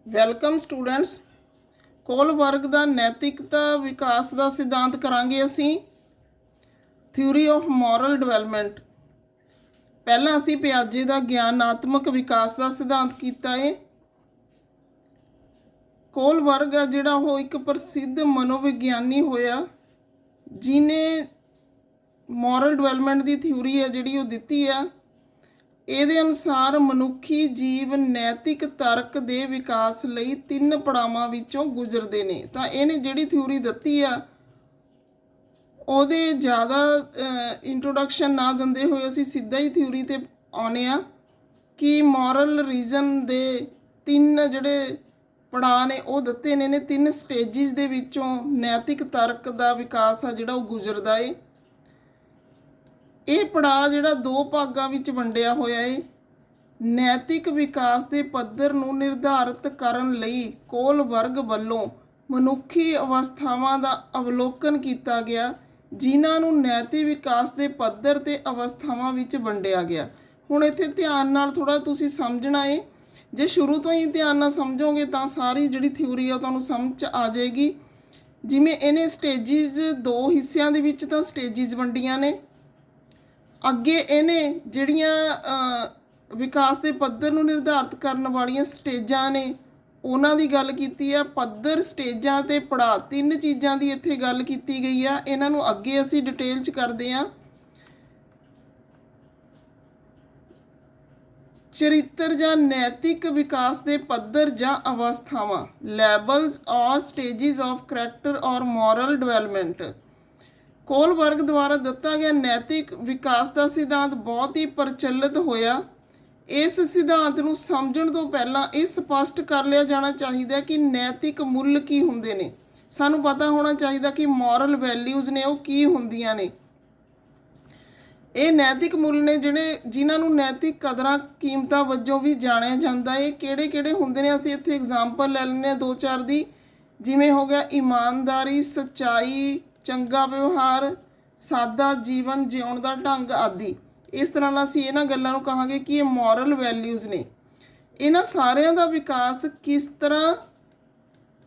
Welcome students. Kohlberg ਦਾ ਨੈਤਿਕਤਾ ਵਿਕਾਸ ਦਾ ਸਿਧਾਂਤ ਕਰਾਂਗੇ ਅਸੀਂ। Theory of moral development. ਪਹਿਲਾਂ ਅਸੀਂ ਪਿਆਜੇ ਦਾ ਗਿਆਨਾਤਮਕ ਵਿਕਾਸ ਦਾ ਸਿਧਾਂਤ ਕੀਤਾ ਹੈ। ਕੋਲਬਰਗ ਆ ਜਿਹੜਾ ਉਹ ਇੱਕ ਪ੍ਰਸਿੱਧ ਮਨੋਵਿਗਿਆਨੀ ਹੋਇਆ ਜਿਹਨੇ ਮੋਰਲ ਡਿਵੈਲਪਮੈਂਟ ਦੀ ਥਿਊਰੀ ਹੈ ਜਿਹੜੀ ਉਹ ਦਿੱਤੀ ਆ। ਇਹਦੇ ਅਨੁਸਾਰ ਮਨੁੱਖੀ ਜੀਵ ਨੈਤਿਕ ਤਰਕ ਦੇ ਵਿਕਾਸ ਲਈ 3 ਪੜਾਵਾਂ ਵਿੱਚੋਂ ਗੁਜ਼ਰਦੇ ਨੇ। ਤਾਂ ਇਹਨੇ ਜਿਹੜੀ ਥਿਊਰੀ ਦਿੱਤੀ ਆ ਉਹਦੇ ਜ਼ਿਆਦਾ ਇੰਟਰੋਡਕਸ਼ਨ ਨਾ ਦਿੰਦੇ ਹੋਏ ਅਸੀਂ ਸਿੱਧਾ ਹੀ ਥਿਊਰੀ 'ਤੇ ਆਉਂਦੇ ਆ ਕਿ ਮੋਰਲ ਰੀਜ਼ਨ ਦੇ 3 ਜਿਹੜੇ ਪੜਾਅ ਨੇ ਉਹ ਦਿੱਤੇ ਨੇ। 3 ਸਟੇਜਿਸ ਦੇ ਵਿੱਚੋਂ ਨੈਤਿਕ ਤਰਕ ਦਾ ਵਿਕਾਸ ਆ ਜਿਹੜਾ ਉਹ ਗੁਜ਼ਰਦਾ ਏ। ਇਹ ਪੜਾਅ ਜਿਹੜਾ 2 ਭਾਗਾਂ ਵਿੱਚ ਵੰਡਿਆ ਹੋਇਆ ਹੈ। ਨੈਤਿਕ ਵਿਕਾਸ ਦੇ ਪੱਧਰ ਨੂੰ ਨਿਰਧਾਰਿਤ ਕਰਨ ਲਈ ਕੋਲਬਰਗ ਵੱਲੋਂ ਮਨੁੱਖੀ ਅਵਸਥਾਵਾਂ ਦਾ ਅਵਲੋਕਨ ਕੀਤਾ ਗਿਆ ਜਿਨ੍ਹਾਂ ਨੂੰ ਨੈਤਿਕ ਵਿਕਾਸ ਦੇ ਪੱਧਰ ਤੇ ਅਵਸਥਾਵਾਂ ਵਿੱਚ ਵੰਡਿਆ ਗਿਆ। ਹੁਣ ਇੱਥੇ ਧਿਆਨ ਨਾਲ ਥੋੜਾ ਤੁਸੀਂ ਸਮਝਣਾ ਹੈ। ਜੇ ਸ਼ੁਰੂ ਤੋਂ ਹੀ ਧਿਆਨ ਨਾਲ ਸਮਝੋਗੇ ਤਾਂ ਸਾਰੀ ਜਿਹੜੀ ਥਿਊਰੀ ਆ ਤੁਹਾਨੂੰ ਸਮਝ ਆ ਜਾਏਗੀ। ਜਿਵੇਂ ਇਹਨੇ ਸਟੇਜਿਸ 2 ਹਿੱਸਿਆਂ ਦੇ ਵਿੱਚ ਤਾਂ ਸਟੇਜਿਸ ਵੰਡੀਆਂ ਨੇ। ਅੱਗੇ ਇਹਨੇ ਜਿਹੜੀਆਂ ਵਿਕਾਸ ਦੇ ਪੱਧਰ ਨੂੰ ਨਿਰਧਾਰਿਤ ਕਰਨ ਵਾਲੀਆਂ ਸਟੇਜਾਂ ਨੇ ਉਹਨਾਂ ਦੀ ਗੱਲ ਕੀਤੀ ਆ। ਪੱਧਰ, ਸਟੇਜਾਂ ਤੇ ਪੜਾਅ 3 ਚੀਜ਼ਾਂ ਦੀ ਇੱਥੇ ਗੱਲ ਕੀਤੀ ਗਈ ਆ। ਇਹਨਾਂ ਨੂੰ ਅੱਗੇ ਅਸੀਂ ਡਿਟੇਲ 'ਚ ਕਰਦੇ ਹਾਂ। ਚਰਿੱਤਰ ਜਾਂ ਨੈਤਿਕ ਵਿਕਾਸ ਦੇ ਪੱਧਰ ਜਾਂ ਅਵਸਥਾਵਾਂ, ਲੈਵਲਸ ਔਰ ਸਟੇਜਿਸ ਆਫ ਕਰੈਕਟਰ ਔਰ ਮੋਰਲ ਡਿਵੈਲਪਮੈਂਟ। ਕੋਲਬਰਗ ਦੁਆਰਾ ਦਿੱਤਾ ਗਿਆ ਨੈਤਿਕ ਵਿਕਾਸ ਦਾ ਸਿਧਾਂਤ ਬਹੁਤ ਹੀ ਪ੍ਰਚਲਿਤ ਹੋਇਆ। ਇਸ ਸਿਧਾਂਤ ਨੂੰ ਸਮਝਣ ਤੋਂ ਪਹਿਲਾਂ ਇਹ ਸਪਸ਼ਟ ਕਰ ਲਿਆ ਜਾਣਾ ਚਾਹੀਦਾ ਕਿ ਨੈਤਿਕ ਮੁੱਲ ਕੀ ਹੁੰਦੇ ਨੇ। ਸਾਨੂੰ ਪਤਾ ਹੋਣਾ ਚਾਹੀਦਾ ਕਿ ਮੋਰਲ ਵੈਲਿਊਜ਼ ਨੇ ਉਹ ਕੀ ਹੁੰਦੀਆਂ ਨੇ। ਇਹ ਨੈਤਿਕ ਮੁੱਲ ਨੇ ਜਿਨ੍ਹਾਂ ਨੂੰ ਨੈਤਿਕ ਕਦਰਾਂ ਕੀਮਤਾਂ ਵਜੋਂ ਵੀ ਜਾਣਿਆ ਜਾਂਦਾ ਹੈ। ਕਿਹੜੇ ਹੁੰਦੇ ਨੇ ਅਸੀਂ ਇੱਥੇ ਐਗਜ਼ਾਮਪਲ ਲੈ ਲੈਂਦੇ ਹਾਂ 2-4 ਦੀ। ਜਿਵੇਂ ਹੋ ਗਿਆ ਇਮਾਨਦਾਰੀ, ਸੱਚਾਈ, ਚੰਗਾ ਵਿਵਹਾਰ, ਸਾਦਾ ਜੀਵਨ ਜਿਉਣ ਦਾ ਢੰਗ ਆਦਿ। ਇਸ ਤਰ੍ਹਾਂ ਨਾਲ ਅਸੀਂ ਇਹਨਾਂ ਗੱਲਾਂ ਨੂੰ ਕਹਾਂਗੇ ਕਿ ਇਹ ਮੋਰਲ ਵੈਲਿਊਜ਼ ਨੇ। ਇਹਨਾਂ ਸਾਰਿਆਂ ਦਾ ਵਿਕਾਸ ਕਿਸ ਤਰ੍ਹਾਂ,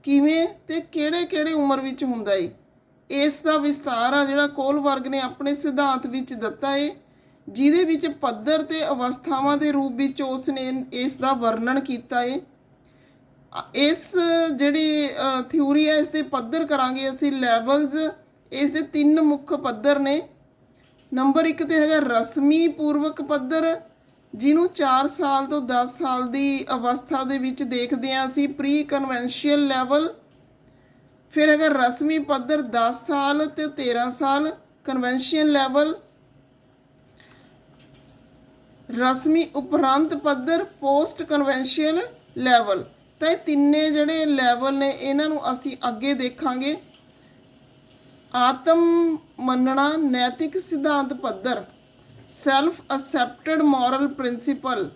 ਕਿਵੇਂ ਤੇ ਕਿਹੜੇ ਉਮਰ ਵਿੱਚ ਹੁੰਦਾ ਏ, ਇਸ ਦਾ ਵਿਸਤਾਰ ਆ ਜਿਹੜਾ ਕੋਲਬਰਗ ਨੇ ਆਪਣੇ ਸਿਧਾਂਤ ਵਿੱਚ ਦਿੱਤਾ ਏ, ਜਿਹਦੇ ਵਿੱਚ ਪੱਧਰ ਤੇ ਅਵਸਥਾਵਾਂ ਦੇ ਰੂਪ ਵਿੱਚ ਉਸ ਨੇ ਇਸ ਦਾ ਵਰਣਨ ਕੀਤਾ ਏ। ਇਸ ਜਿਹੜੀ ਥਿਊਰੀ ਹੈ ਇਸ ਦੇ ਪੱਧਰ ਕਰਾਂਗੇ ਅਸੀਂ ਲੈਵਲਸ। ਇਸ ਦੇ 3 ਮੁੱਖ ਪੱਧਰ ਨੇ। ਨੰਬਰ 1 ਤੇ ਹੈਗਾ ਰਸਮੀ ਪੂਰਵਕ ਪੱਧਰ, ਜਿਹਨੂੰ 4 ਸਾਲ ਤੋਂ 10 ਸਾਲ ਦੀ ਅਵਸਥਾ ਦੇ ਵਿੱਚ ਦੇਖਦੇ ਹਾਂ ਅਸੀਂ, ਪ੍ਰੀ ਕਨਵੈਂਸ਼ੀਅਲ ਲੈਵਲ। ਫਿਰ ਹੈਗਾ ਰਸਮੀ ਪੱਧਰ 10 ਸਾਲ ਤੇ 13 ਸਾਲ, ਕਨਵੈਂਸ਼ੀਅਲ ਲੈਵਲ। ਰਸਮੀ ਉਪਰੰਤ ਪੱਧਰ ਪੋਸਟ ਕਨਵੈਂਸ਼ੀਅਲ ਲੈਵਲ। ਤਾਂ ਇਹ 3 ਜਿਹੜੇ ਲੈਵਲ ਨੇ ਇਹਨਾਂ ਨੂੰ ਅਸੀਂ ਅੱਗੇ ਦੇਖਾਂਗੇ। ਆਤਮ ਮੰਨਣਾ ਨੈਤਿਕ ਸਿਧਾਂਤ ਪੱਧਰ, self accepted moral principal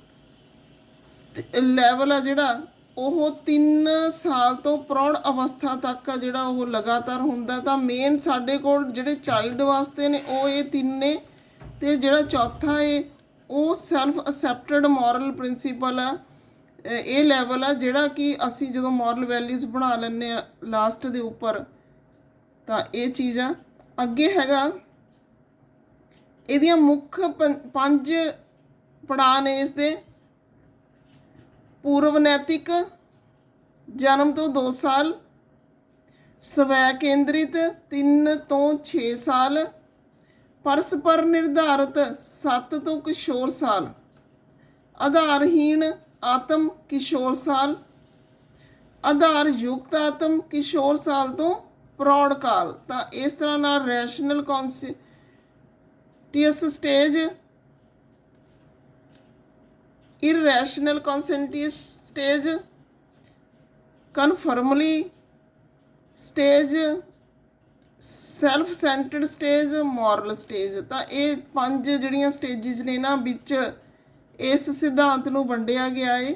level ਆ ਜਿਹੜਾ ਉਹ 3 ਸਾਲ ਤੋਂ ਪ੍ਰੌੜ ਅਵਸਥਾ ਤੱਕ ਆ ਜਿਹੜਾ ਉਹ ਲਗਾਤਾਰ ਹੁੰਦਾ। ਤਾਂ ਮੇਨ ਸਾਡੇ ਕੋਲ ਜਿਹੜੇ ਚਾਈਲਡ ਵਾਸਤੇ ਨੇ ਉਹ ਇਹ 3 ਨੇ। ਤੇ ਜਿਹੜਾ ਚੌਥਾ ਹੈ ਉਹ ਸੈਲਫ ਅਸੈਪਟਡ ਮੋਰਲ ਪ੍ਰਿੰਸੀਪਲ ਆ। ਇਹ ਲੈਵਲ ਆ ਜਿਹੜਾ ਕਿ ਅਸੀਂ ਜਦੋਂ ਮੋਰਲ ਵੈਲਿਊਜ਼ ਬਣਾ ਲੈਂਦੇ ਹਾਂ ਲਾਸਟ ਦੇ ਉੱਪਰ, ਤਾਂ ਇਹ ਚੀਜ਼ ਆ। ਅੱਗੇ ਹੈਗਾ ਇਹਦੀਆਂ ਮੁੱਖ 5 ਪੜਾਅ ਨੇ ਇਸ ਦੇ। ਪੂਰਵ ਨੈਤਿਕ, ਜਨਮ ਤੋਂ 2 ਸਾਲ, ਸਵੈ ਕੇਂਦਰਿਤ 3 ਤੋਂ 6 ਸਾਲ, ਪਰਸਪਰ ਨਿਰਧਾਰਿਤ 7 ਤੋਂ ਕਿਸ਼ੋਰ ਸਾਲ, ਆਧਾਰਹੀਣ ਆਤਮ ਕਿਸ਼ੋਰ ਸਾਲ, ਆਧਾਰ ਯੁਕਤ ਆਤਮ ਕਿਸ਼ੋਰ ਸਾਲ ਤੋਂ ਪ੍ਰੌੜ ਕਾਲ। ਤਾਂ ਇਸ ਤਰ੍ਹਾਂ ਨਾਲ rational conscious stage, irrational conscious stage, conformity stage, self centred stage, moral stage. ਤਾਂ ਇਹ 5 ਜਿਹੜੀਆਂ ਸਟੇਜਿਸ ਨੇ ਨਾ ਵਿੱਚ ਇਸ ਸਿਧਾਂਤ ਨੂੰ ਵੰਡਿਆ ਗਿਆ ਹੈ।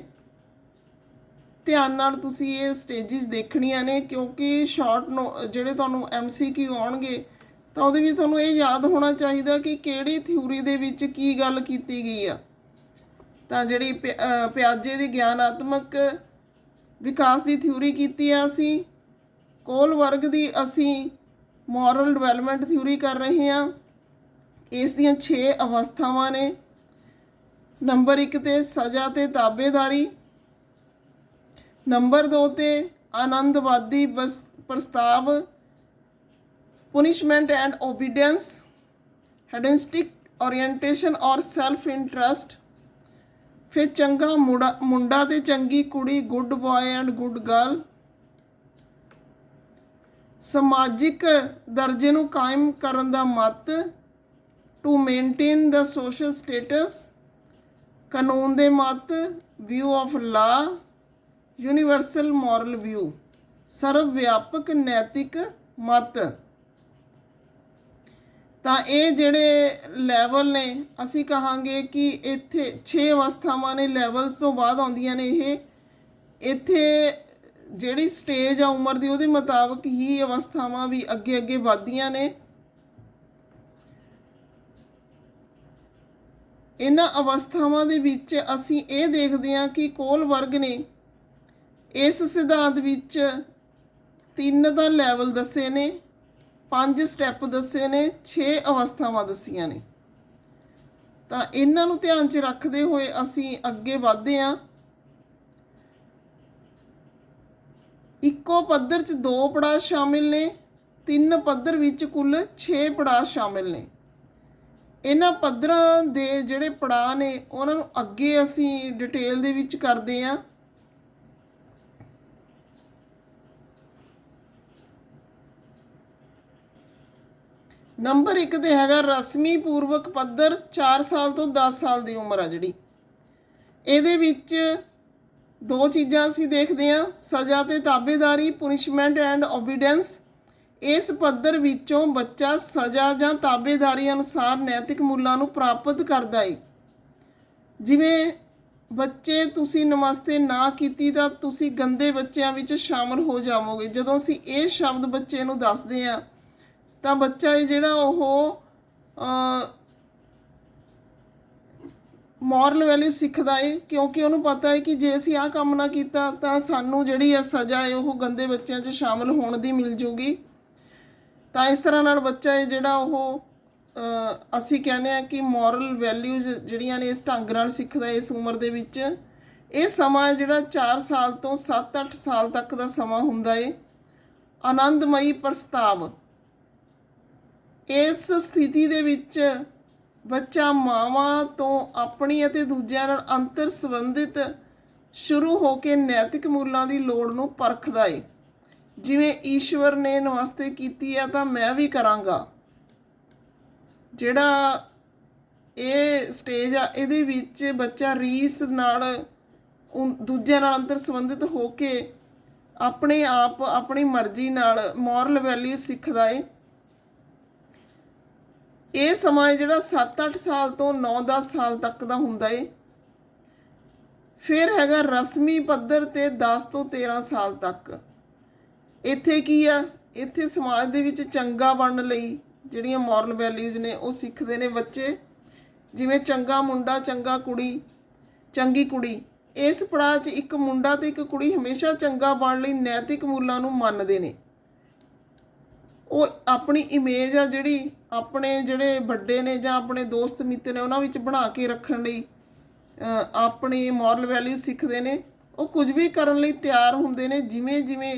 ਧਿਆਨ ਨਾਲ ਤੁਸੀਂ ਇਹ ਸਟੇਜਿਸ ਦੇਖਣੀਆਂ ਨੇ ਕਿਉਂਕਿ ਜਿਹੜੇ ਤੁਹਾਨੂੰ MCQ ਆਉਣਗੇ ਤਾਂ ਉਹਦੇ ਵਿੱਚ ਤੁਹਾਨੂੰ ਇਹ ਯਾਦ ਹੋਣਾ ਚਾਹੀਦਾ ਕਿ ਕਿਹੜੀ ਥਿਊਰੀ ਦੇ ਵਿੱਚ ਕੀ ਗੱਲ ਕੀਤੀ ਗਈ ਆ। ਤਾਂ ਜਿਹੜੀ ਪਿਆਜੇ ਦੀ ਗਿਆਨਾਤਮਕ ਵਿਕਾਸ ਦੀ ਥਿਊਰੀ ਕੀਤੀ ਆ ਅਸੀਂ। ਕੋਲਬਰਗ ਦੀ ਅਸੀਂ ਮੋਰਲ ਡਿਵੈਲਪਮੈਂਟ ਥਿਊਰੀ ਕਰ ਰਹੇ ਹਾਂ। ਇਸ ਦੀਆਂ 6 ਅਵਸਥਾਵਾਂ ਨੇ। ਨੰਬਰ 1 ਤੇ ਸਜ਼ਾ ਤੇ ਤਾਬੇਦਾਰੀ, ਨੰਬਰ 2 ਤੇ ਆਨੰਦਵਾਦੀ ਪ੍ਰਸਤਾਵ, punishment and obedience, hedonistic orientation और सैल्फ इंटरस्ट, फिर चंगा मुंडा ते चंगी कुड़ी, good boy and good girl, समाजिक दर्जे नूं कायम करन दा मत, to maintain the social status, कानून दे मत, view of law, universal moral view, सर्वव्यापक नैतिक मत। ਤਾਂ ਇਹ ਜਿਹੜੇ ਲੈਵਲ ਨੇ ਅਸੀਂ ਕਹਾਂਗੇ ਕਿ ਇੱਥੇ 6 ਅਵਸਥਾਵਾਂ ਨੇ, ਲੈਵਲਸ ਤੋਂ ਬਾਅਦ ਆਉਂਦੀਆਂ ਨੇ ਇਹ। ਇੱਥੇ ਜਿਹੜੀ ਸਟੇਜ ਆ ਉਮਰ ਦੀ ਉਹਦੇ ਮੁਤਾਬਕ ਹੀ ਅਵਸਥਾਵਾਂ ਵੀ ਅੱਗੇ ਅੱਗੇ ਵੱਧਦੀਆਂ ਨੇ। ਇਹਨਾਂ ਅਵਸਥਾਵਾਂ ਦੇ ਵਿੱਚ ਅਸੀਂ ਇਹ ਦੇਖਦੇ ਹਾਂ ਕਿ ਕੋਲਬਰਗ ਨੇ ਇਸ ਸਿਧਾਂਤ ਵਿੱਚ 3 ਤਾਂ ਲੈਵਲ ਦੱਸੇ ਨੇ, 5 ਸਟੈਪ ਦੱਸੇ ਨੇ, 6 ਅਵਸਥਾਵਾਂ ਦੱਸੀਆਂ ਨੇ। ਤਾਂ ਇਹਨਾਂ ਨੂੰ ਧਿਆਨ 'ਚ ਰੱਖਦੇ ਹੋਏ ਅਸੀਂ ਅੱਗੇ ਵਧਦੇ ਹਾਂ। ਇੱਕੋ ਪੱਧਰ 'ਚ 2 ਪੜਾਅ ਸ਼ਾਮਿਲ ਨੇ, 3 ਪੱਧਰ ਵਿੱਚ ਕੁੱਲ 6 ਪੜਾਅ ਸ਼ਾਮਿਲ ਨੇ। ਇਹਨਾਂ ਪੱਧਰਾਂ ਦੇ ਜਿਹੜੇ ਪੜਾਅ ਨੇ ਉਹਨਾਂ ਨੂੰ ਅੱਗੇ ਅਸੀਂ ਡਿਟੇਲ ਦੇ ਵਿੱਚ ਕਰਦੇ ਹਾਂ। ਨੰਬਰ 1 ਤੇ ਹੈਗਾ ਰਸਮੀ ਪੂਰਵਕ ਪੱਧਰ, 4 ਸਾਲ ਤੋਂ 10 ਸਾਲ ਦੀ ਉਮਰ ਆ ਜਿਹੜੀ। ਇਹਦੇ ਵਿੱਚ 2 ਚੀਜ਼ਾਂ ਅਸੀਂ ਦੇਖਦੇ ਹਾਂ, ਸਜ਼ਾ ਤੇ ਤਾਬੇਦਾਰੀ, ਪੁਨਿਸ਼ਮੈਂਟ ਐਂਡ ਓਬੀਡੀਐਂਸ। ਇਸ ਪੱਧਰ ਵਿੱਚੋਂ ਬੱਚਾ ਸਜ਼ਾ ਜਾਂ ਤਾਬੇਦਾਰੀ ਅਨੁਸਾਰ ਨੈਤਿਕ ਮੁੱਲਾਂ ਨੂੰ ਪ੍ਰਾਪਤ ਕਰਦਾ ਹੈ। ਜਿਵੇਂ ਬੱਚੇ ਤੁਸੀਂ ਨਮਸਤੇ ਨਾ ਕੀਤੀ ਤਾਂ ਤੁਸੀਂ ਗੰਦੇ ਬੱਚਿਆਂ ਵਿੱਚ ਸ਼ਾਮਲ ਹੋ ਜਾਵੋਗੇ। ਜਦੋਂ ਅਸੀਂ ਇਹ ਸ਼ਬਦ ਬੱਚੇ ਨੂੰ ਦੱਸਦੇ ਹਾਂ ਤਾਂ ਬੱਚਾ ਇਹ ਜਿਹੜਾ ਉਹ ਮੋਰਲ ਵੈਲਿਊ ਸਿੱਖਦਾ ਹੈ, ਕਿਉਂਕਿ ਉਹਨੂੰ ਪਤਾ ਹੈ ਕਿ ਜੇ ਅਸੀਂ ਆਹ ਕੰਮ ਨਾ ਕੀਤਾ ਤਾਂ ਸਾਨੂੰ ਜਿਹੜੀ ਆ ਸਜ਼ਾ ਹੈ ਉਹ ਗੰਦੇ ਬੱਚਿਆਂ 'ਚ ਸ਼ਾਮਲ ਹੋਣ ਦੀ ਮਿਲ ਜੂਗੀ। ਤਾਂ ਇਸ ਤਰ੍ਹਾਂ ਨਾਲ ਬੱਚਾ ਇਹ ਜਿਹੜਾ ਉਹ ਅਸੀਂ ਕਹਿੰਦੇ ਹਾਂ ਕਿ ਮੋਰਲ ਵੈਲਿਊਜ਼ ਜਿਹੜੀਆਂ ਨੇ ਇਸ ਢੰਗ ਨਾਲ ਸਿੱਖਦਾ ਇਸ ਉਮਰ ਦੇ ਵਿੱਚ। ਇਹ ਸਮਾਂ ਜਿਹੜਾ 4 ਸਾਲ ਤੋਂ 7-8 ਸਾਲ ਤੱਕ ਦਾ ਸਮਾਂ ਹੁੰਦਾ ਹੈ। ਆਨੰਦਮਈ ਪ੍ਰਸਤਾਵ, ਇਸ ਸਥਿਤੀ ਦੇ ਵਿੱਚ ਬੱਚਾ ਮਾਵਾਂ ਤੋਂ ਆਪਣੀ ਅਤੇ ਦੂਜਿਆਂ ਨਾਲ ਅੰਤਰ ਸੰਬੰਧਿਤ ਸ਼ੁਰੂ ਹੋ ਕੇ ਨੈਤਿਕ ਮੁੱਲਾਂ ਦੀ ਲੋੜ ਨੂੰ ਪਰਖਦਾ ਹੈ। ਜਿਵੇਂ ਈਸ਼ਵਰ ਨੇ ਨਮਸਤੇ ਕੀਤੀ ਹੈ ਤਾਂ ਮੈਂ ਵੀ ਕਰਾਂਗਾ। ਜਿਹੜਾ ਇਹ ਸਟੇਜ ਆ ਇਹਦੇ ਵਿੱਚ ਬੱਚਾ ਰੀਸ ਨਾਲ ਦੂਜਿਆਂ ਨਾਲ ਅੰਤਰ ਸੰਬੰਧਿਤ ਹੋ ਕੇ ਆਪਣੇ ਆਪ ਆਪਣੀ ਮਰਜ਼ੀ ਨਾਲ ਮੋਰਲ ਵੈਲਿਊ ਸਿੱਖਦਾ ਹੈ। ਇਹ ਸਮਾਂ ਜਿਹੜਾ 7-8 ਸਾਲ ਤੋਂ 9-10 ਸਾਲ ਤੱਕ ਦਾ ਹੁੰਦਾ ਹੈ। ਫਿਰ ਹੈਗਾ ਰਸਮੀ ਪੱਧਰ ਤੇ 10 ਤੋਂ 13 ਸਾਲ ਤੱਕ। ਇੱਥੇ ਕੀ ਆ, ਇੱਥੇ ਸਮਾਜ ਦੇ ਵਿੱਚ ਚੰਗਾ ਬਣਨ ਲਈ ਜਿਹੜੀਆਂ ਮੋਰਲ ਵੈਲਿਊਜ਼ ਨੇ ਉਹ ਸਿੱਖਦੇ ਨੇ ਬੱਚੇ। ਜਿਵੇਂ ਚੰਗਾ ਮੁੰਡਾ, ਚੰਗਾ ਕੁੜੀ, ਚੰਗੀ ਕੁੜੀ। ਇਸ ਪੜਾਅ 'ਚ ਇੱਕ ਮੁੰਡਾ ਤੇ ਇੱਕ ਕੁੜੀ ਹਮੇਸ਼ਾ ਚੰਗਾ ਬਣਨ ਲਈ ਨੈਤਿਕ ਮੁੱਲਾਂ ਨੂੰ ਮੰਨਦੇ ਨੇ। ਉਹ ਆਪਣੀ ਇਮੇਜ ਆ ਜਿਹੜੀ ਆਪਣੇ ਜਿਹੜੇ ਵੱਡੇ ਨੇ ਜਾਂ ਆਪਣੇ ਦੋਸਤ ਮਿੱਤਰ ਨੇ ਉਹਨਾਂ ਵਿੱਚ ਬਣਾ ਕੇ ਰੱਖਣ ਲਈ ਆਪਣੀ ਮੋਰਲ ਵੈਲਿਊ ਸਿੱਖਦੇ ਨੇ। ਉਹ ਕੁਝ ਵੀ ਕਰਨ ਲਈ ਤਿਆਰ ਹੁੰਦੇ ਨੇ,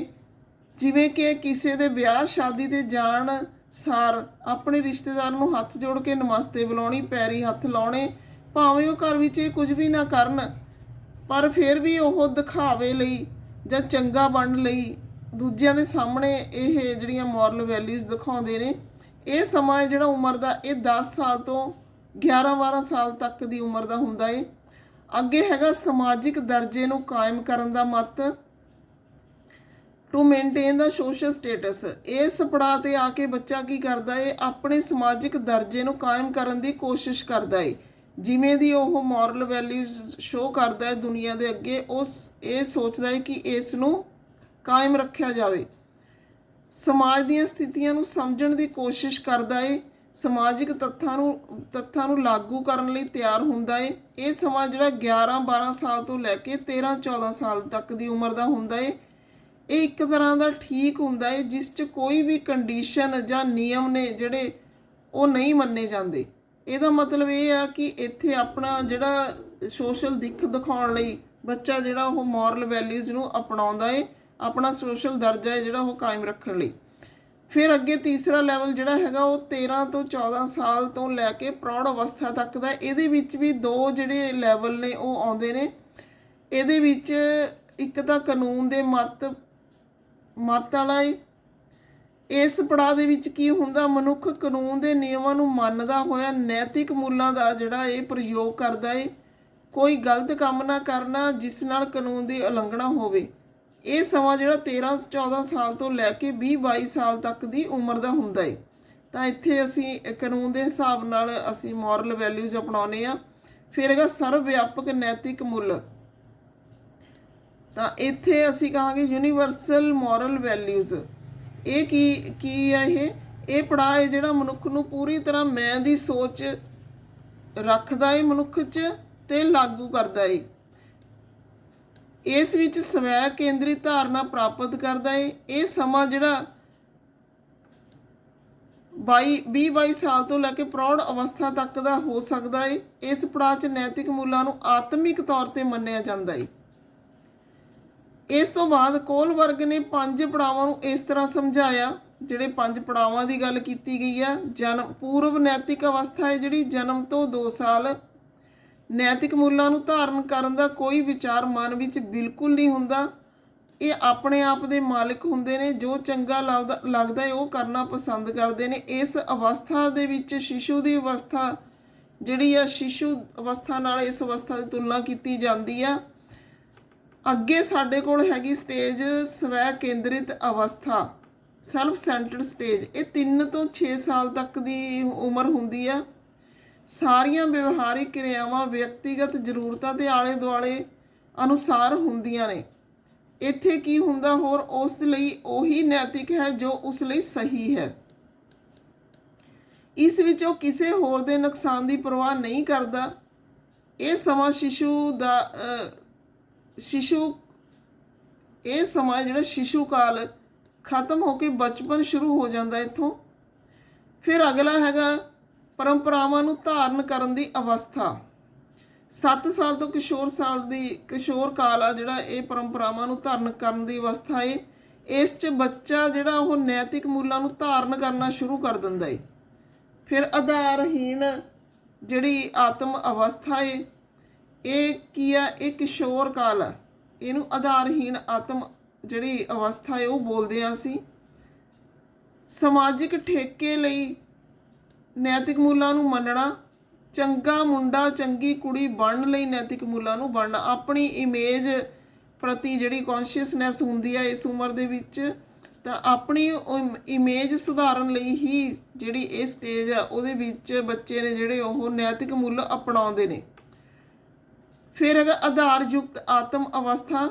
ਜਿਵੇਂ ਕਿ ਕਿਸੇ ਦੇ ਵਿਆਹ ਸ਼ਾਦੀ 'ਤੇ ਜਾਣ ਸਾਰ ਆਪਣੇ ਰਿਸ਼ਤੇਦਾਰ ਨੂੰ ਹੱਥ ਜੋੜ ਕੇ ਨਮਸਤੇ ਬੁਲਾਉਣੀ, ਪੈਰੀ ਹੱਥ ਲਾਉਣੇ। ਭਾਵੇਂ ਉਹ ਘਰ ਵਿੱਚ ਇਹ ਕੁਝ ਵੀ ਨਾ ਕਰਨ, ਪਰ ਫਿਰ ਵੀ ਉਹ ਦਿਖਾਵੇ ਲਈ ਜਾਂ ਚੰਗਾ ਬਣਨ ਲਈ ਦੂਜਿਆਂ ਦੇ ਸਾਹਮਣੇ ਇਹ ਜਿਹੜੀਆਂ ਮੋਰਲ ਵੈਲਿਊਜ਼ ਦਿਖਾਉਂਦੇ ਨੇ। ਇਹ ਸਮਾਂ ਜਿਹੜਾ ਉਮਰ ਦਾ ਇਹ 10 ਸਾਲ ਤੋਂ 11-12 ਸਾਲ ਤੱਕ ਦੀ ਉਮਰ ਦਾ ਹੁੰਦਾ ਹੈ। ਅੱਗੇ ਹੈਗਾ ਸਮਾਜਿਕ ਦਰਜੇ ਨੂੰ ਕਾਇਮ ਕਰਨ ਦਾ ਮਤ, to maintain the social status. ਇਸ ਪੜਾਅ 'ਤੇ ਆ ਕੇ ਬੱਚਾ ਕੀ ਕਰਦਾ ਹੈ, ਆਪਣੇ ਸਮਾਜਿਕ ਦਰਜੇ ਨੂੰ ਕਾਇਮ ਕਰਨ ਦੀ ਕੋਸ਼ਿਸ਼ ਕਰਦਾ ਹੈ। ਜਿਵੇਂ ਦੀ ਉਹ ਮੋਰਲ ਵੈਲਿਊਜ਼ ਸ਼ੋਅ ਕਰਦਾ ਹੈ ਦੁਨੀਆ ਦੇ ਅੱਗੇ, ਇਹ ਸੋਚਦਾ ਹੈ ਕਿ ਇਸ ਨੂੰ ਕਾਇਮ ਰੱਖਿਆ ਜਾਵੇ। ਸਮਾਜ ਦੀਆਂ ਸਥਿਤੀਆਂ ਨੂੰ ਸਮਝਣ ਦੀ ਕੋਸ਼ਿਸ਼ ਕਰਦਾ ਹੈ। ਸਮਾਜਿਕ ਤੱਥਾਂ ਨੂੰ ਲਾਗੂ ਕਰਨ ਲਈ ਤਿਆਰ ਹੁੰਦਾ ਏ। ਇਹ ਸਮਾਂ ਜਿਹੜਾ 11-12 ਸਾਲ ਤੋਂ ਲੈ ਕੇ 13-14 ਸਾਲ ਤੱਕ ਦੀ ਉਮਰ ਦਾ ਹੁੰਦਾ ਏ। ਇਹ ਇੱਕ ਤਰ੍ਹਾਂ ਦਾ ਠੀਕ ਹੁੰਦਾ ਏ ਜਿਸ 'ਚ ਕੋਈ ਵੀ ਕੰਡੀਸ਼ਨ ਜਾਂ ਨਿਯਮ ਨੇ ਜਿਹੜੇ ਉਹ ਨਹੀਂ ਮੰਨੇ ਜਾਂਦੇ। ਇਹਦਾ ਮਤਲਬ ਇਹ ਆ ਕਿ ਇੱਥੇ ਆਪਣਾ ਜਿਹੜਾ ਸੋਸ਼ਲ ਦਿੱਖ ਦਿਖਾਉਣ ਲਈ ਬੱਚਾ ਜਿਹੜਾ ਉਹ ਮੋਰਲ ਵੈਲਿਊਜ਼ ਨੂੰ ਅਪਣਾਉਂਦਾ ਏ, ਆਪਣਾ ਸੋਸ਼ਲ ਦਰਜਾ ਹੈ ਜਿਹੜਾ ਉਹ ਕਾਇਮ ਰੱਖਣ ਲਈ। ਫਿਰ ਅੱਗੇ ਤੀਸਰਾ ਲੈਵਲ ਜਿਹੜਾ ਹੈਗਾ ਉਹ 13 ਤੋਂ 14 ਸਾਲ ਤੋਂ ਲੈ ਕੇ ਪ੍ਰੌੜ ਅਵਸਥਾ ਤੱਕ ਦਾ। ਇਹਦੇ ਵਿੱਚ ਵੀ ਦੋ ਜਿਹੜੇ ਲੈਵਲ ਨੇ ਉਹ ਆਉਂਦੇ ਨੇ। ਇਹਦੇ ਵਿੱਚ ਇੱਕ ਤਾਂ ਕਾਨੂੰਨ ਦੇ ਮੱਤ ਵਾਲਾ ਏ। ਇਸ ਪੜਾਅ ਦੇ ਵਿੱਚ ਕੀ ਹੁੰਦਾ, ਮਨੁੱਖ ਕਾਨੂੰਨ ਦੇ ਨਿਯਮਾਂ ਨੂੰ ਮੰਨਦਾ ਹੋਇਆ ਨੈਤਿਕ ਮੁੱਲਾਂ ਦਾ ਜਿਹੜਾ ਇਹ ਪ੍ਰਯੋਗ ਕਰਦਾ ਏ। ਕੋਈ ਗਲਤ ਕੰਮ ਨਾ ਕਰਨਾ ਜਿਸ ਨਾਲ ਕਾਨੂੰਨ ਦੀ ਉਲੰਘਣਾ ਹੋਵੇ। ਇਹ ਸਮਾਂ ਜਿਹੜਾ 13-14 ਸਾਲ ਤੋਂ ਲੈ ਕੇ 20-22 ਸਾਲ ਤੱਕ ਦੀ ਉਮਰ ਦਾ ਹੁੰਦਾ ਏ। ਤਾਂ ਇੱਥੇ ਅਸੀਂ ਕਾਨੂੰਨ ਦੇ ਹਿਸਾਬ ਨਾਲ ਅਸੀਂ ਮੋਰਲ ਵੈਲਿਊਜ਼ ਅਪਣਾਉਂਦੇ ਆ। ਫਿਰ ਹੈਗਾ ਸਰਵ ਵਿਆਪਕ ਨੈਤਿਕ ਮੁੱਲ। ਤਾਂ ਇੱਥੇ ਅਸੀਂ ਕਹਾਂਗੇ ਯੂਨੀਵਰਸਲ ਮੋਰਲ ਵੈਲਿਊਜ਼। ਇਹ ਕੀ ਹੈ? ਇਹ ਪੜਾਅ ਹੈ ਜਿਹੜਾ ਮਨੁੱਖ ਨੂੰ ਪੂਰੀ ਤਰ੍ਹਾਂ ਮੈਂ ਦੀ ਸੋਚ ਰੱਖਦਾ ਏ ਮਨੁੱਖ 'ਚ ਤੇ ਲਾਗੂ ਕਰਦਾ ਏ। ਇਸ ਵਿੱਚ ਸਵੈ ਕੇਂਦਰਿਤ ਧਾਰਨਾ ਪ੍ਰਾਪਤ ਕਰਦਾ ਏ। ਇਹ ਸਮਾਂ ਜਿਹੜਾ 20-22 ਸਾਲ ਤੋਂ ਲੈ ਕੇ ਪ੍ਰੌੜ ਅਵਸਥਾ ਤੱਕ ਦਾ ਹੋ ਸਕਦਾ ਏ। ਇਸ ਪੜਾਅ 'ਚ ਨੈਤਿਕ ਮੁੱਲਾਂ ਨੂੰ ਆਤਮਿਕ ਤੌਰ ਤੇ ਮੰਨਿਆ ਜਾਂਦਾ ਏ। ਇਸ ਤੋਂ ਬਾਅਦ ਕੋਲਬਰਗ ਨੇ 5 ਪੜਾਵਾਂ ਨੂੰ ਇਸ ਤਰ੍ਹਾਂ ਸਮਝਾਇਆ। ਜਿਹੜੇ 5 ਪੜਾਵਾਂ ਦੀ ਗੱਲ ਕੀਤੀ ਗਈ ਆ, ਜਨਮ ਪੂਰਵ ਨੈਤਿਕ ਅਵਸਥਾ ਹੈ ਜਿਹੜੀ ਜਨਮ ਤੋਂ 2 ਸਾਲ। ਨੈਤਿਕ ਮੁੱਲਾਂ ਨੂੰ ਧਾਰਨ ਕਰਨ ਦਾ ਕੋਈ ਵਿਚਾਰ ਮਨ ਵਿੱਚ ਬਿਲਕੁਲ ਨਹੀਂ ਹੁੰਦਾ। ਇਹ ਆਪਣੇ ਆਪ ਦੇ ਮਾਲਕ ਹੁੰਦੇ ਨੇ। ਜੋ ਚੰਗਾ ਲੱਗਦਾ ਹੈ ਉਹ ਕਰਨਾ ਪਸੰਦ ਕਰਦੇ ਨੇ। ਇਸ ਅਵਸਥਾ ਦੇ ਵਿੱਚ ਸ਼ਿਸ਼ੂ ਦੀ ਅਵਸਥਾ ਜਿਹੜੀ ਆ, ਸ਼ਿਸ਼ੂ ਅਵਸਥਾ ਨਾਲ ਇਸ ਅਵਸਥਾ ਦੀ ਤੁਲਨਾ ਕੀਤੀ ਜਾਂਦੀ ਆ। ਅੱਗੇ ਸਾਡੇ ਕੋਲ ਹੈਗੀ ਸਟੇਜ ਸਵੈ ਕੇਂਦਰਿਤ ਅਵਸਥਾ, ਸੈਲਫ ਸੈਂਟਰਡ ਸਟੇਜ। ਇਹ 3 ਤੋਂ 6 ਸਾਲ ਤੱਕ ਦੀ ਉਮਰ ਹੁੰਦੀ ਆ। ਸਾਰੀਆਂ ਵਿਵਹਾਰਿਕ ਕਿਰਿਆਵਾਂ ਵਿਅਕਤੀਗਤ ਜ਼ਰੂਰਤਾਂ ਦੇ ਆਲੇ ਦੁਆਲੇ ਅਨੁਸਾਰ ਹੁੰਦੀਆਂ ਨੇ। ਇੱਥੇ ਕੀ ਹੁੰਦਾ, ਹੋਰ ਉਸ ਲਈ ਉਹੀ ਨੈਤਿਕ ਹੈ ਜੋ ਉਸ ਲਈ ਸਹੀ ਹੈ। ਇਸ ਵਿੱਚ ਉਹ ਕਿਸੇ ਹੋਰ ਦੇ ਨੁਕਸਾਨ ਦੀ ਪਰਵਾਹ ਨਹੀਂ ਕਰਦਾ। ਇਹ ਸਮਾਂ ਜਿਹੜਾ ਸ਼ਿਸ਼ੂ ਕਾਲ ਖਤਮ ਹੋ ਕੇ ਬਚਪਨ ਸ਼ੁਰੂ ਹੋ ਜਾਂਦਾ ਇੱਥੋਂ। ਫਿਰ ਅਗਲਾ ਹੈਗਾ ਪਰੰਪਰਾਵਾਂ ਨੂੰ ਧਾਰਨ ਕਰਨ ਦੀ ਅਵਸਥਾ। 7 ਸਾਲ ਤੋਂ ਕਿਸ਼ੋਰ ਕਾਲ ਆ ਜਿਹੜਾ, ਇਹ ਪਰੰਪਰਾਵਾਂ ਨੂੰ ਧਾਰਨ ਕਰਨ ਦੀ ਅਵਸਥਾ ਏ। ਇਸ 'ਚ ਬੱਚਾ ਜਿਹੜਾ ਉਹ ਨੈਤਿਕ ਮੁੱਲਾਂ ਨੂੰ ਧਾਰਨ ਕਰਨਾ ਸ਼ੁਰੂ ਕਰ ਦਿੰਦਾ ਏ। ਫਿਰ ਆਧਾਰਹੀਣ ਜਿਹੜੀ ਆਤਮ ਅਵਸਥਾ ਏ, ਇਹ ਕੀ ਆ, ਇਹ ਕਿਸ਼ੋਰ ਕਾਲ ਆ। ਇਹਨੂੰ ਆਧਾਰਹੀਣ ਆਤਮ ਜਿਹੜੀ ਅਵਸਥਾ ਹੈ ਉਹ ਬੋਲਦੇ ਹਾਂ ਅਸੀਂ। ਸਮਾਜਿਕ ਠੇਕੇ ਲਈ ਨੈਤਿਕ ਮੁੱਲਾਂ ਨੂੰ ਮੰਨਣਾ। ਚੰਗਾ ਮੁੰਡਾ ਚੰਗੀ ਕੁੜੀ ਬਣਨ ਲਈ ਨੈਤਿਕ ਮੁੱਲਾਂ ਨੂੰ ਬਣਨਾ। ਆਪਣੀ ਇਮੇਜ ਪ੍ਰਤੀ ਜਿਹੜੀ ਕੌਨਸ਼ੀਅਸਨੈਸ ਹੁੰਦੀ ਹੈ ਇਸ ਉਮਰ ਦੇ ਵਿੱਚ, ਤਾਂ ਆਪਣੀ ਇਮੇਜ ਸੁਧਾਰਨ ਲਈ ਹੀ ਜਿਹੜੀ ਇਹ ਸਟੇਜ ਆ ਉਹਦੇ ਵਿੱਚ ਬੱਚੇ ਨੇ ਜਿਹੜੇ ਉਹ ਨੈਤਿਕ ਮੁੱਲ ਅਪਣਾਉਂਦੇ ਨੇ। ਫਿਰ ਹੈਗਾ ਆਧਾਰਯੁਕਤ ਆਤਮ ਅਵਸਥਾ,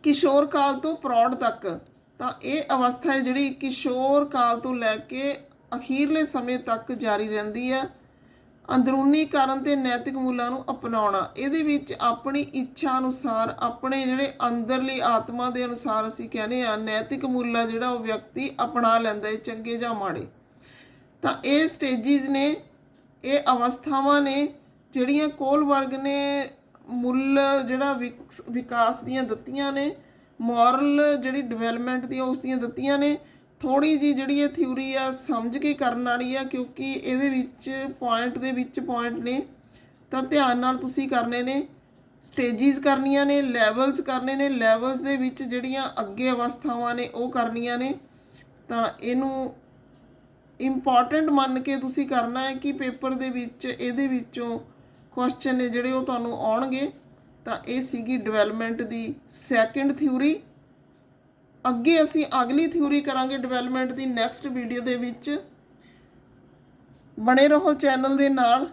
ਕਿਸ਼ੋਰ ਕਾਲ ਤੋਂ ਪ੍ਰੌੜ ਤੱਕ। ਤਾਂ ਇਹ ਅਵਸਥਾ ਹੈ ਜਿਹੜੀ ਕਿਸ਼ੋਰ ਕਾਲ ਤੋਂ ਲੈ ਕੇ ਅਖੀਰਲੇ ਸਮੇਂ ਤੱਕ ਜਾਰੀ ਰਹਿੰਦੀ ਹੈ। ਅੰਦਰੂਨੀ ਕਾਰਨ ਤੇ ਨੈਤਿਕ ਮੁੱਲਾਂ ਨੂੰ ਅਪਣਾਉਣਾ। ਇਹਦੇ ਵਿੱਚ ਆਪਣੀ ਇੱਛਾ ਅਨੁਸਾਰ, ਆਪਣੇ ਜਿਹੜੇ ਅੰਦਰਲੀ ਆਤਮਾ ਦੇ ਅਨੁਸਾਰ ਅਸੀਂ ਕਹਿੰਦੇ ਆ ਨੈਤਿਕ ਮੁੱਲ ਜਿਹੜਾ ਉਹ ਵਿਅਕਤੀ ਅਪਣਾ ਲੈਂਦਾ ਹੈ, ਚੰਗੇ ਜਾਂ ਮਾੜੇ। ਤਾਂ ਇਹ ਸਟੇਜਿਸ ਨੇ, ਇਹ ਅਵਸਥਾਵਾਂ ਨੇ ਜਿਹੜੀਆਂ ਕੋਲਬਰਗ ਨੇ ਮੁੱਲ ਜਿਹੜਾ ਵਿਕਾਸ ਦੀਆਂ ਦਿੱਤੀਆਂ ਨੇ, ਮੋਰਲ ਜਿਹੜੀ ਡਿਵੈਲਪਮੈਂਟ ਦੀਆਂ ਉਸ ਦੀਆਂ ਦਿੱਤੀਆਂ ਨੇ। ਥੋੜ੍ਹੀ ਜਿਹੀ ਜਿਹੜੀ ਇਹ ਥਿਊਰੀ ਆ ਸਮਝ ਕੇ ਕਰਨ ਵਾਲੀ ਆ, ਕਿਉਂਕਿ ਇਹਦੇ ਵਿੱਚ ਪੁਆਇੰਟ ਨੇ, ਤਾਂ ਧਿਆਨ ਨਾਲ ਤੁਸੀਂ ਕਰਨੇ ਨੇ। ਸਟੇਜਿਸ ਕਰਨੀਆਂ ਨੇ, ਲੈਵਲਸ ਕਰਨੇ ਨੇ। ਲੈਵਲਸ ਦੇ ਵਿੱਚ ਜਿਹੜੀਆਂ ਅੱਗੇ ਅਵਸਥਾਵਾਂ ਨੇ ਉਹ ਕਰਨੀਆਂ ਨੇ। ਤਾਂ ਇਹਨੂੰ ਇੰਪੋਰਟੈਂਟ ਮੰਨ ਕੇ ਤੁਸੀਂ ਕਰਨਾ ਹੈ ਕਿ ਪੇਪਰ ਦੇ ਵਿੱਚ ਇਹਦੇ ਵਿੱਚੋਂ ਕੁਐਸਚਨ ਨੇ ਜਿਹੜੇ ਉਹ ਤੁਹਾਨੂੰ ਆਉਣਗੇ। ਤਾਂ ਇਹ ਸੀਗੀ ਡਿਵੈਲਪਮੈਂਟ ਦੀ ਸੈਕਿੰਡ ਥਿਊਰੀ। ਅੱਗੇ ਅਸੀਂ ਅਗਲੀ ਥਿਊਰੀ ਕਰਾਂਗੇ ਡਿਵੈਲਪਮੈਂਟ ਦੀ ਨੈਕਸਟ ਵੀਡੀਓ ਦੇ ਵਿੱਚ। ਬਣੇ ਰਹੋ ਚੈਨਲ ਦੇ ਨਾਲ।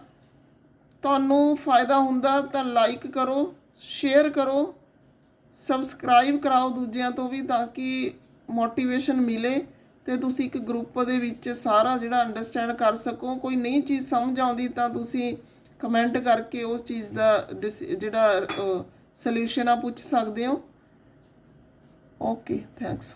ਤੁਹਾਨੂੰ ਫਾਇਦਾ ਹੁੰਦਾ ਤਾਂ ਲਾਈਕ ਕਰੋ, ਸ਼ੇਅਰ ਕਰੋ, ਸਬਸਕ੍ਰਾਈਬ ਕਰਾਓ ਦੂਜਿਆਂ ਤੋਂ ਵੀ, ਤਾਂ ਕਿ ਮੋਟੀਵੇਸ਼ਨ ਮਿਲੇ ਤੇ ਤੁਸੀਂ ਇੱਕ ਗਰੁੱਪ ਦੇ ਵਿੱਚ ਸਾਰਾ ਜਿਹੜਾ ਅੰਡਰਸਟੈਂਡ ਕਰ ਸਕੋ। ਕੋਈ ਨਈ ਚੀਜ਼ ਸਮਝ ਆਉਂਦੀ ਤਾਂ ਤੁਸੀਂ ਕਮੈਂਟ ਕਰਕੇ ਉਸ ਚੀਜ਼ ਦਾ ਜਿਹੜਾ ਸੋਲੂਸ਼ਨ ਆ ਪੁੱਛ ਸਕਦੇ ਹੋ। Okay, thanks.